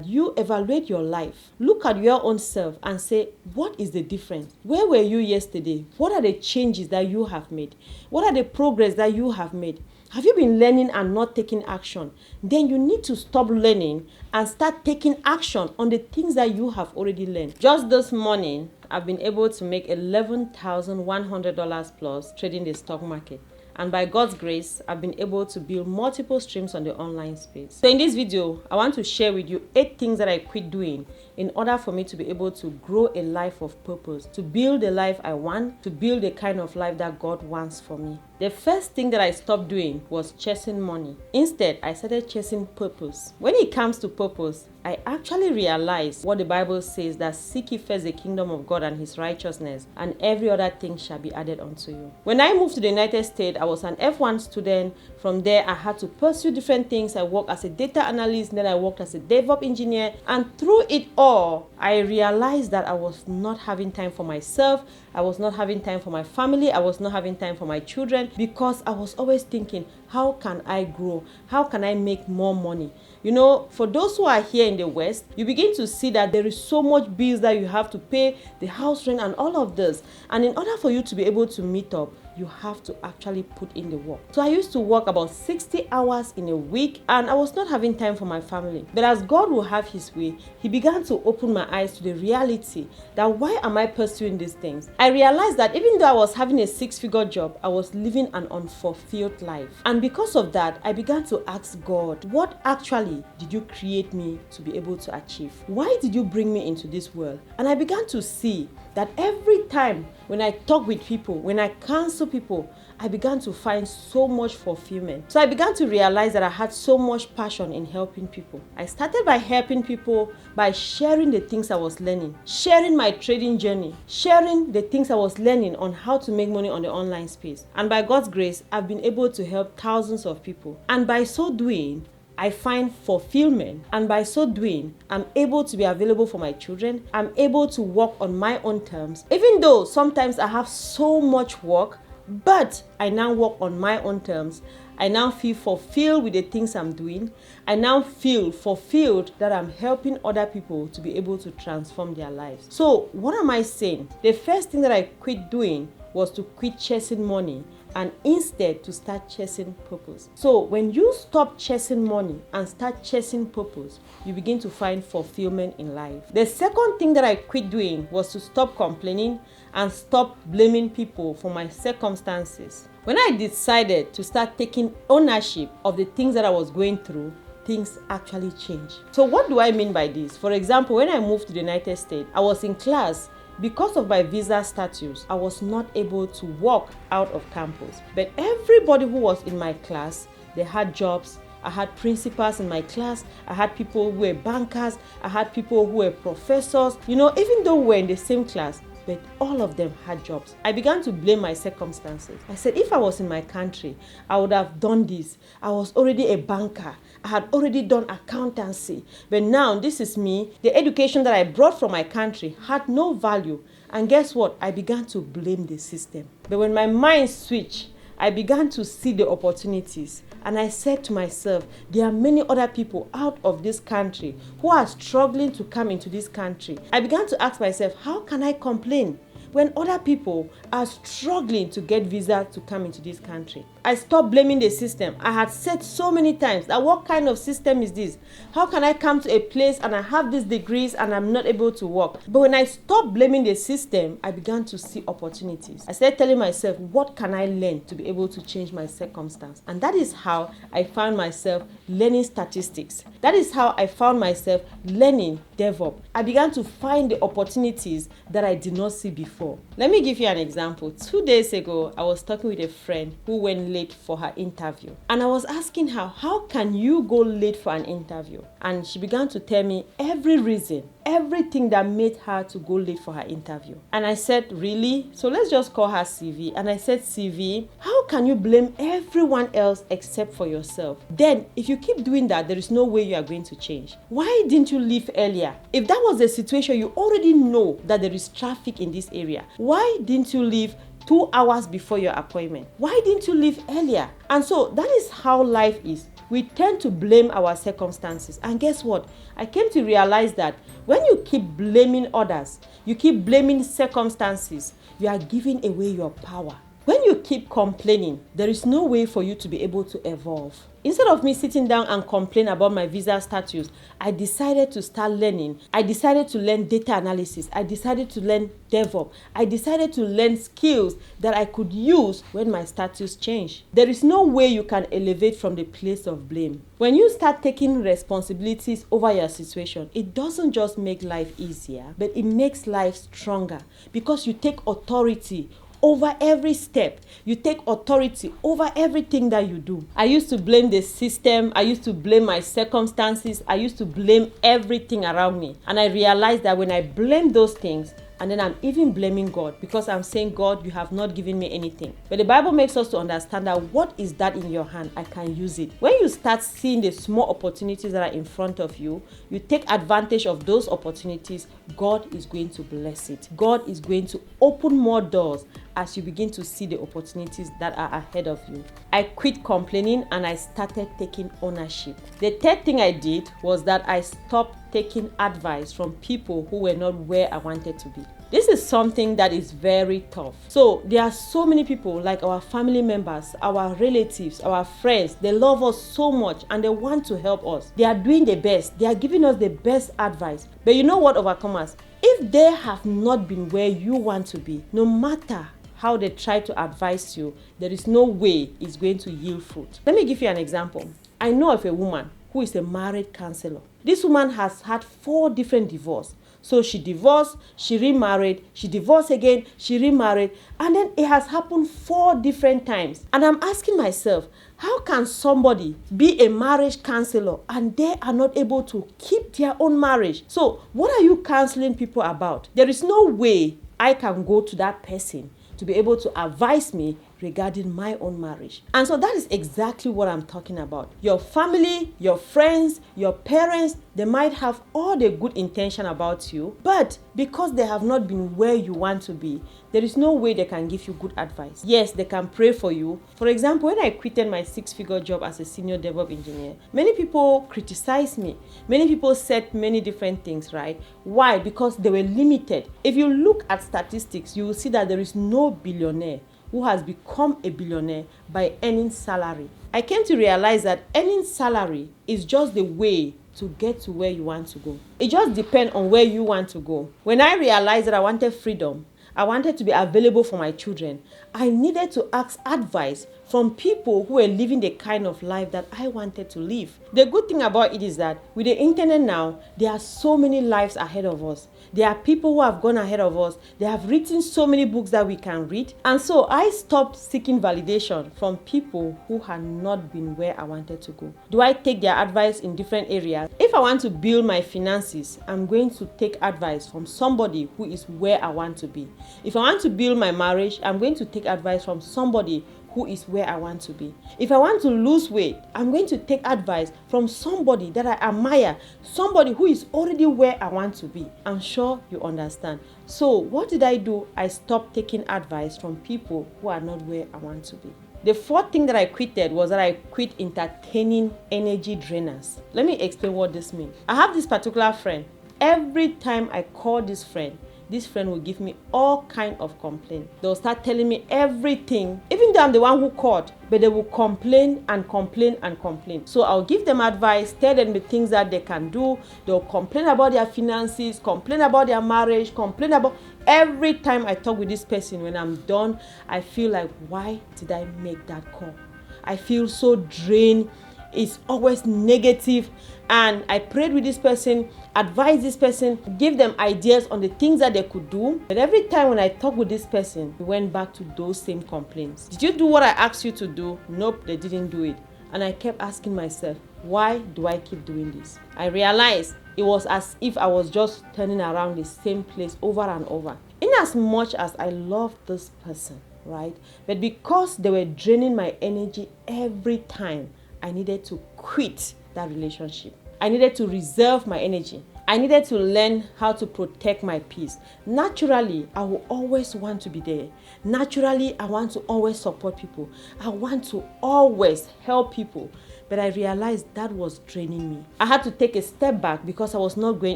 You evaluate your life. Look at your own self and say, what is the difference? Where were you yesterday? What are the changes that you have made? What are the progress that you have made? Have you been learning and not taking action? Then you need to stop learning and start taking action on the things that you have already learned. Just this morning, I've been able to make $11,100 plus trading the stock market. And by God's grace, I've been able to build multiple streams on the online space. So in this video, I want to share with you 8 things that I quit doing in order for me to be able to grow a life of purpose, to build the life I want, to build the kind of life that God wants for me. The first thing that I stopped doing was chasing money. Instead, I started chasing purpose. When it comes to purpose, I actually realized what the Bible says, that seek ye first the kingdom of God and his righteousness, and every other thing shall be added unto you. When I moved to the United States, I was an F1 student. From there, I had to pursue different things. I worked as a data analyst, then I worked as a DevOps engineer. And through it all, I realized that I was not having time for myself. I was not having time for my family. I was not having time for my children, because I was always thinking, how can I grow? How can I make more money? You know, for those who are here in the West, you begin to see that there is so much bills that you have to pay, the house rent and all of this. And in order for you to be able to meet up, you have to actually put in the work. So I used to work about 60 hours in a week, and I was not having time for my family. But as God will have his way, he began to open my eyes to the reality that why am I pursuing these things? I realized that even though I was having a 6-figure job, I was living an unfulfilled life. And because of that, I began to ask God, what actually did you create me to be able to achieve? Why did you bring me into this world? And I began to see that every time when I talk with people, when I counsel people, I began to find so much fulfillment. So I began to realize that I had so much passion in helping people. I started by helping people by sharing the things I was learning, sharing my trading journey, sharing the things I was learning on how to make money on the online space. And by God's grace, I've been able to help thousands of people. And by so doing, I find fulfillment, and by so doing, I'm able to be available for my children. I'm able to work on my own terms. Even though sometimes I have so much work, but I now work on my own terms. I now feel fulfilled with the things I'm doing. I now feel fulfilled that I'm helping other people to be able to transform their lives. So what am I saying? The first thing that I quit doing was to quit chasing money and instead to start chasing purpose. So when you stop chasing money and start chasing purpose, you begin to find fulfillment in life. The second thing that I quit doing was to stop complaining and stop blaming people for my circumstances. When I decided to start taking ownership of the things that I was going through, things actually changed. So what do I mean by this? For example, when I moved to the United States, I was in class. Because of my visa status, I was not able to walk out of campus. But everybody who was in my class, they had jobs. I had principals in my class. I had people who were bankers. I had people who were professors. You know, even though we were in the same class, but all of them had jobs. I began to blame my circumstances. I said, if I was in my country, I would have done this. I was already a banker. I had already done accountancy. But now this is me. The education that I brought from my country had no value. And guess what? I began to blame the system. But when my mind switched, I began to see the opportunities. And I said to myself, there are many other people out of this country who are struggling to come into this country. I began to ask myself, how can I complain when other people are struggling to get visa to come into this country? I stopped blaming the system. I had said so many times that what kind of system is this? How can I come to a place and I have these degrees and I'm not able to work? But when I stopped blaming the system, I began to see opportunities. I started telling myself, what can I learn to be able to change my circumstance? And that is how I found myself learning statistics. That is how I found myself learning DevOps. I began to find the opportunities that I did not see before. Let me give you an example. 2 days ago, I was talking with a friend who went late for her interview. And I was asking her, how can you go late for an interview? And she began to tell me every reason, everything that made her to go late for her interview. And I said, really? So let's just call her CV. And I said, CV, how can you blame everyone else except for yourself? Then, if you keep doing that, there is no way you are going to change. Why didn't you leave earlier? If that was the situation, you already know that there is traffic in this area. Why didn't you leave 2 hours before your appointment? Why didn't you leave earlier? And so that is how life is. we tend to blame our circumstances. And guess what? I came to realize that when you keep blaming others, you keep blaming circumstances, you are giving away your power. When you keep complaining, there is no way for you to be able to evolve. Instead of me sitting down and complain about my visa status, I decided to start learning. I decided to learn data analysis. I decided to learn DevOps. I decided to learn skills that I could use when my status changed. There is no way you can elevate from the place of blame. When you start taking responsibilities over your situation, it doesn't just make life easier, but it makes life stronger because you take authority over every step. You take authority over everything that you do. I used to blame the system. I used to blame my circumstances. I used to blame everything around me. And I realized that when I blame those things, and then I'm even blaming God because I'm saying, God, you have not given me anything. But the Bible makes us to understand that what is that in your hand? I can use it. When you start seeing the small opportunities that are in front of you, you take advantage of those opportunities, God is going to bless it. God is going to open more doors as you begin to see the opportunities that are ahead of you. I quit complaining and I started taking ownership. The third thing I did was that I stopped taking advice from people who were not where I wanted to be. This is something that is very tough. So there are so many people like our family members, our relatives, our friends. They love us so much and they want to help us. They are doing their best. They are giving us the best advice. But you know what, overcomers? If they have not been where you want to be, no matter how they try to advise you, there is no way it's going to yield fruit. Let me give you an example. I know of a woman who is a married counselor. This woman has had 4 different divorces. So she divorced, she remarried, she divorced again, she remarried, and then it has happened 4 different times. And I'm asking myself, how can somebody be a marriage counselor and they are not able to keep their own marriage? So what are you counseling people about? There is no way I can go to that person to be able to advise me regarding my own marriage. And so that is exactly what I'm talking about. Your family, your friends, your parents, they might have all the good intention about you, but because they have not been where you want to be, there is no way they can give you good advice. Yes, they can pray for you. For example, when I quitted my 6-figure job as a senior DevOps engineer, many people criticized me. Many people said many different things, right? Why? Because they were limited. If you look at statistics, you will see that there is no billionaire who has become a billionaire by earning salary. I came to realize that earning salary is just the way to get to where you want to go. It just depends on where you want to go. When I realized that I wanted freedom, I wanted to be available for my children, I needed to ask advice from people who were living the kind of life that I wanted to live. The good thing about it is that with the internet now, there are so many lives ahead of us. There are people who have gone ahead of us. They have written so many books that we can read. And so I stopped seeking validation from people who had not been where I wanted to go. Do I take their advice in different areas? If I want to build my finances, I'm going to take advice from somebody who is where I want to be. If I want to build my marriage, I'm going to take advice from somebody who is where I want to be. If I want to lose weight, I'm going to take advice from somebody that I admire, somebody who is already where I want to be. I'm sure you understand. So what did I do? I stopped taking advice from people who are not where I want to be. The 4th thing that I quitted was that I quit entertaining energy drainers. Let me explain what this means. I have this particular friend. Every time I call this friend will give me all kind of complaints. They'll start telling me everything, even though I'm the one who called, but they will complain and complain and complain. So I'll give them advice, tell them the things that they can do. They'll complain about their finances, complain about their marriage, complain about... Every time I talk with this person, when I'm done, I feel like, why did I make that call? I feel so drained. It's always negative. And I prayed with this person, advised this person, give them ideas on the things that they could do. But every time when I talk with this person, we went back to those same complaints. Did you do what I asked you to do? Nope, they didn't do it. And I kept asking myself, why do I keep doing this? I realized it was as if I was just turning around the same place over and over. In as much as I loved this person, right? But because they were draining my energy every time, I needed to quit that relationship. I needed to reserve my energy. I needed to learn how to protect my peace. Naturally, I will always want to be there. Naturally, I want to always support people. I want to always help people. But I realized that was draining me. I had to take a step back because I was not going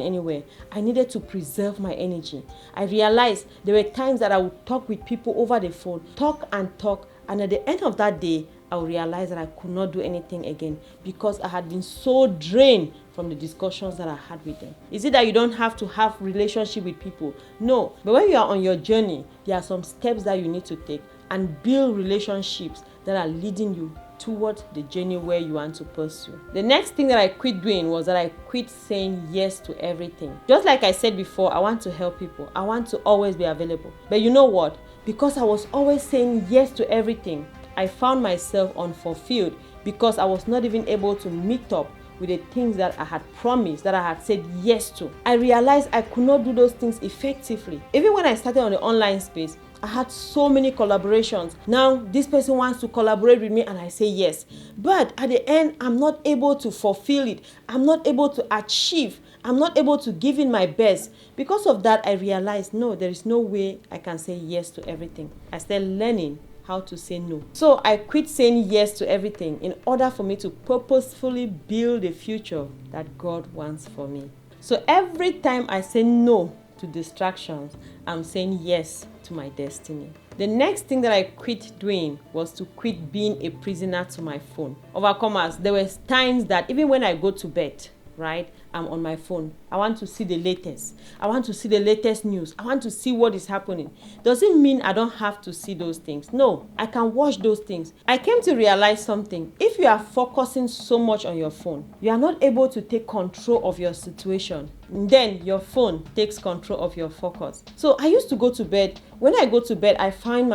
anywhere. I needed to preserve my energy. I realized there were times that I would talk with people over the phone, talk, and at the end of that day, I would realize that I could not do anything again because I had been so drained from the discussions that I had with them. Is it that you don't have to have relationship with people? No. But when you are on your journey, there are some steps that you need to take and build relationships that are leading you toward the journey where you want to pursue. The next thing that I quit doing was that I quit saying yes to everything. Just like I said before, I want to help people. I want to always be available. But you know what? Because I was always saying yes to everything, I found myself unfulfilled because I was not even able to meet up with the things that I had promised, that I had said yes to. I realized I could not do those things effectively. Even when I started on the online space, I had so many collaborations. Now, this person wants to collaborate with me and I say yes. But at the end, I'm not able to fulfill it. I'm not able to achieve. I'm not able to give in my best. Because of that, I realized, no, there is no way I can say yes to everything. I started learning how to say no. So I quit saying yes to everything in order for me to purposefully build the future that God wants for me. So every time I say no to distractions, I'm saying yes to my destiny. The next thing that I quit doing was to quit being a prisoner to my phone. Overcomers, there were times that even when I go to bed, right, I'm on my phone. I want to see the latest. I want to see the latest news. I want to see what is happening. Does it mean I don't have to see those things? No, I can watch those things. I came to realize something. If you are focusing so much on your phone, you are not able to take control of your situation. Then your phone takes control of your focus. So I used to go to bed. When I go to bed, I found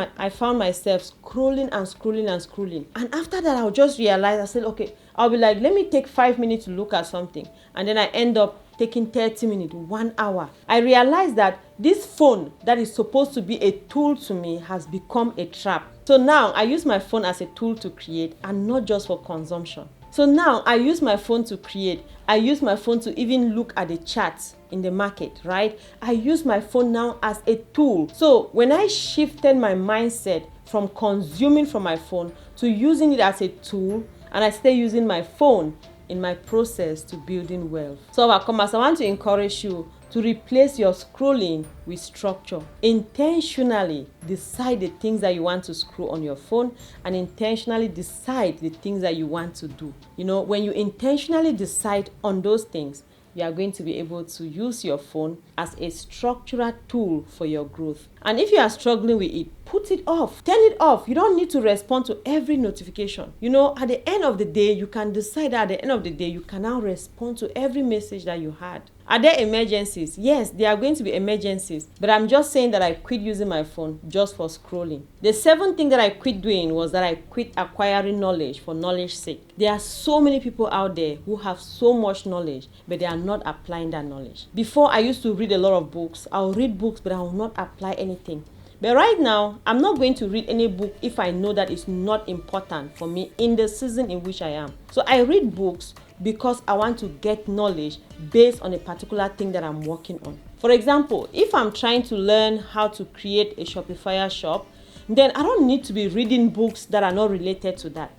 myself scrolling. And after that, I'll just realize, I said, okay, I'll be like, let me take 5 minutes to look at something. And then I end up taking 30 minutes, 1 hour. I realized that this phone that is supposed to be a tool to me has become a trap. So now I use my phone as a tool to create and not just for consumption. So now I use my phone to create. I use my phone to even look at the charts in the market, right? I use my phone now as a tool. So when I shifted my mindset from consuming from my phone to using it as a tool, and I stay using my phone in my process to building wealth. So overcomers, I want to encourage you to replace your scrolling with structure. Intentionally decide the things that you want to scroll on your phone and intentionally decide the things that you want to do. You know, when you intentionally decide on those things, you are going to be able to use your phone as a structural tool for your growth. And if you are struggling with it, put it off. Turn it off. You don't need to respond to every notification. You know, at the end of the day, you can decide that at the end of the day, you can now respond to every message that you had. Are there emergencies? Yes, there are going to be emergencies. But I'm just saying that I quit using my phone just for scrolling. The seventh thing that I quit doing was that I quit acquiring knowledge for knowledge's sake. There are so many people out there who have so much knowledge, but they are not applying that knowledge. Before, I used to read a lot of books. I'll read books, but I will not apply anything. But right now, I'm not going to read any book if I know that it's not important for me in the season in which I am. So I read books because I want to get knowledge based on a particular thing that I'm working on. For example, if I'm trying to learn how to create a Shopify shop, then I don't need to be reading books that are not related to that.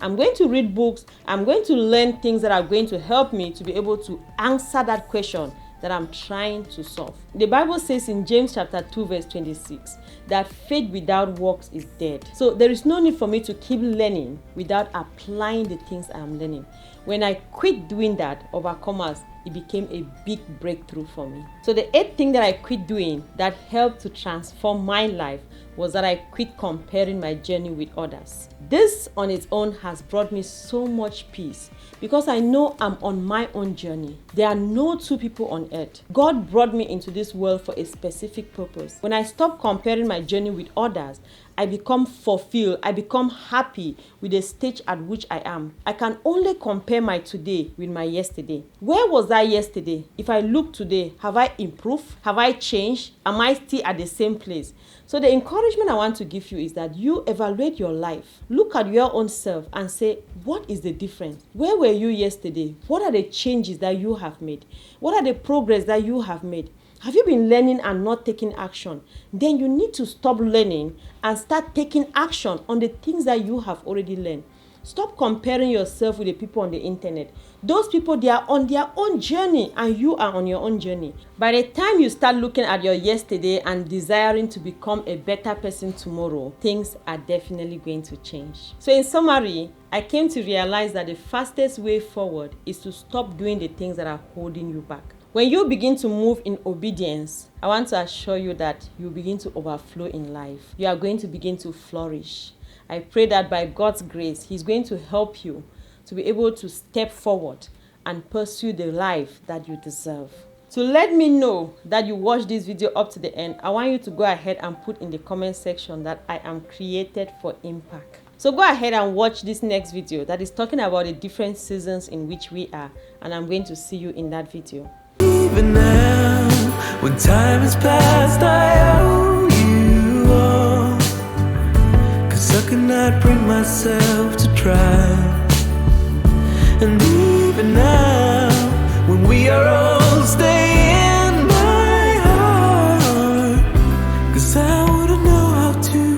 I'm going to read books. I'm going to learn things that are going to help me to be able to answer that question that I'm trying to solve. The Bible says in James chapter 2 verse 26 that faith without works is dead. So there is no need for me to keep learning without applying the things I am learning. When I quit doing that, overcomers, it became a big breakthrough for me. So the eighth thing that I quit doing that helped to transform my life was that I quit comparing my journey with others. This on its own has brought me so much peace because I know I'm on my own journey. There are no two people on earth. God brought me into this world for a specific purpose. When I stopped comparing my journey with others, I become fulfilled. I become happy with the stage at which I am. I can only compare my today with my yesterday. Where was I yesterday? If I look today, have I improved? Have I changed? Am I still at the same place? So the encouragement I want to give you is that you evaluate your life. Look at your own self and say, what is the difference? Where were you yesterday? What are the changes that you have made? What are the progress that you have made? Have you been learning and not taking action? Then you need to stop learning and start taking action on the things that you have already learned. Stop comparing yourself with the people on the internet. Those people, they are on their own journey and you are on your own journey. By the time you start looking at your yesterday and desiring to become a better person tomorrow, things are definitely going to change. So in summary, I came to realize that the fastest way forward is to stop doing the things that are holding you back. When you begin to move in obedience, I want to assure you that you begin to overflow in life. You are going to begin to flourish. I pray that by God's grace, He's going to help you to be able to step forward and pursue the life that you deserve. To let me know that you watched this video up to the end, I want you to go ahead and put in the comment section that I am created for impact. So go ahead and watch this next video that is talking about the different seasons in which we are, and I'm going to see you in that video. Even now, when time has passed, I owe you all. 'Cause I cannot bring myself to try. And even now, when we are old, stay in my heart. 'Cause I wanna know how to